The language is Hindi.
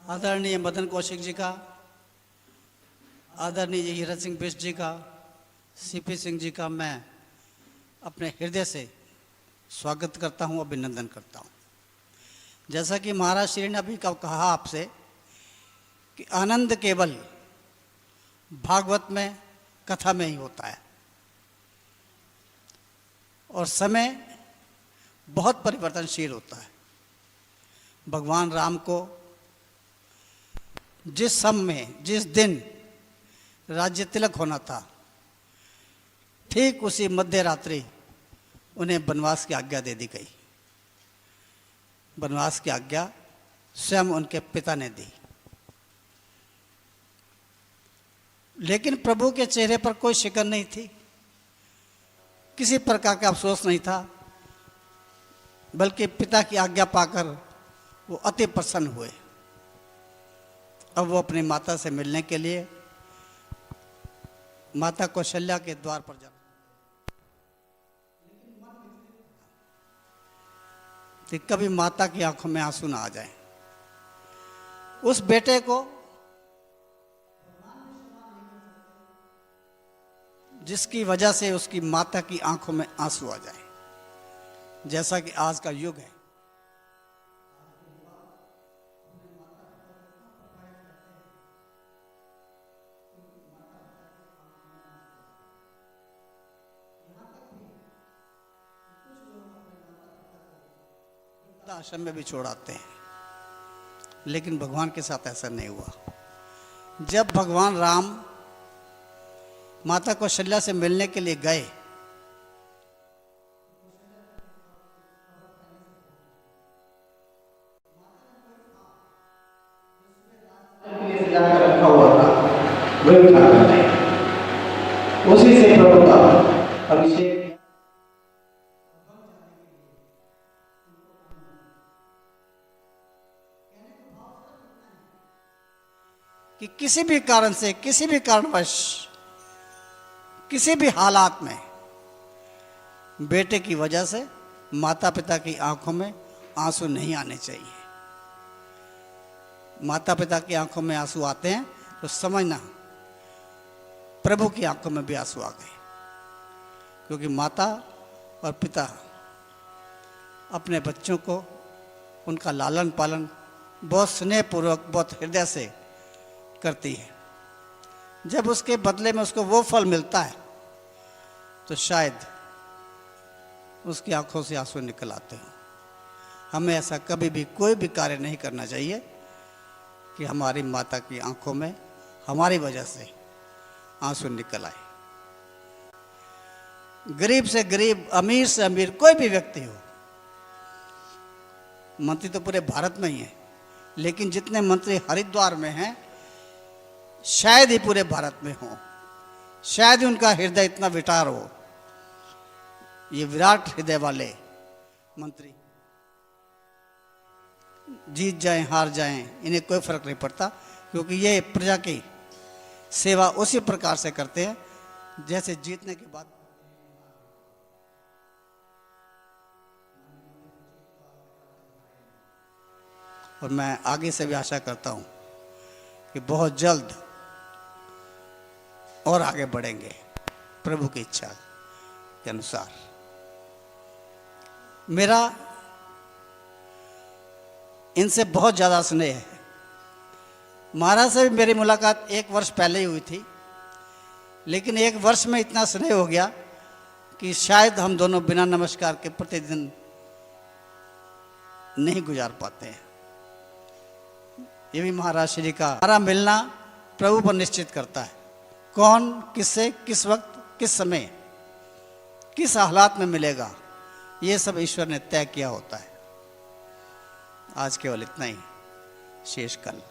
आदरणीय मदन कौशिक जी का, आदरणीय हीरत सिंह बिष्ट जी का, सीपी सिंह जी का मैं अपने हृदय से स्वागत करता हूं, अभिनंदन करता हूं। जैसा कि महाराज श्री ने अभी कहा आपसे कि आनंद केवल भागवत में, कथा में ही होता है और समय बहुत परिवर्तनशील होता है। भगवान राम को जिस समय, जिस दिन राज्य तिलक होना था, ठीक उसी मध्य रात्रि उन्हें वनवास की आज्ञा दे दी गई। वनवास की आज्ञा स्वयं उनके पिता ने दी, लेकिन प्रभु के चेहरे पर कोई शिकन नहीं थी, किसी प्रकार का अफसोस नहीं था, बल्कि पिता की आज्ञा पाकर वो अति प्रसन्न हुए। अब वो अपनी माता से मिलने के लिए माता कौशल्या के द्वार पर जा, कि कभी माता की आंखों में आंसू ना आ जाए। उस बेटे को जिसकी वजह से उसकी माता की आंखों में आंसू आ जाए, जैसा कि आज का युग है। आश्रम में भी छोड़ाते हैं, लेकिन भगवान के साथ ऐसा नहीं हुआ। जब भगवान राम माता कौशल्या से मिलने के लिए गए, रखा हुआ था, वही उठा करते उसी से प्रभु का अभिषेक कि किसी भी कारण से, किसी भी कारणवश, किसी भी हालात में बेटे की वजह से माता पिता की आंखों में आंसू नहीं आने चाहिए। माता पिता की आंखों में आंसू आते हैं तो समझना प्रभु की आंखों में भी आंसू आ गए, क्योंकि माता और पिता अपने बच्चों को, उनका लालन पालन बहुत स्नेहपूर्वक, बहुत हृदय से करती है। जब उसके बदले में उसको वो फल मिलता है तो शायद उसकी आंखों से आंसू निकल आते हैं। हमें ऐसा कभी भी कोई भी कार्य नहीं करना चाहिए कि हमारी माता की आंखों में हमारी वजह से आंसू निकल आए। गरीब से गरीब, अमीर से अमीर कोई भी व्यक्ति हो, मंत्री तो पूरे भारत में ही है, लेकिन जितने मंत्री हरिद्वार में हैं शायद ही पूरे भारत में हो, शायद ही उनका हृदय इतना विटार हो। ये विराट हृदय वाले मंत्री जीत जाएं, हार जाएं, इन्हें कोई फर्क नहीं पड़ता, क्योंकि ये प्रजा की सेवा उसी प्रकार से करते हैं जैसे जीतने के बाद। और मैं आगे से भी आशा करता हूं कि बहुत जल्द और आगे बढ़ेंगे प्रभु की इच्छा के अनुसार। मेरा इनसे बहुत ज़्यादा स्नेह है। महाराज से भी मेरी मुलाकात 1 वर्ष पहले ही हुई थी, लेकिन 1 वर्ष में इतना स्नेह हो गया कि शायद हम दोनों बिना नमस्कार के प्रतिदिन नहीं गुजार पाते हैं। ये भी महाराज श्री का हमारा मिलना प्रभु पर निश्चित करता है। कौन किससे, किस वक्त, किस समय, किस हालात में मिलेगा, ये सब ईश्वर ने तय किया होता है। आज केवल इतना ही, शेष कल।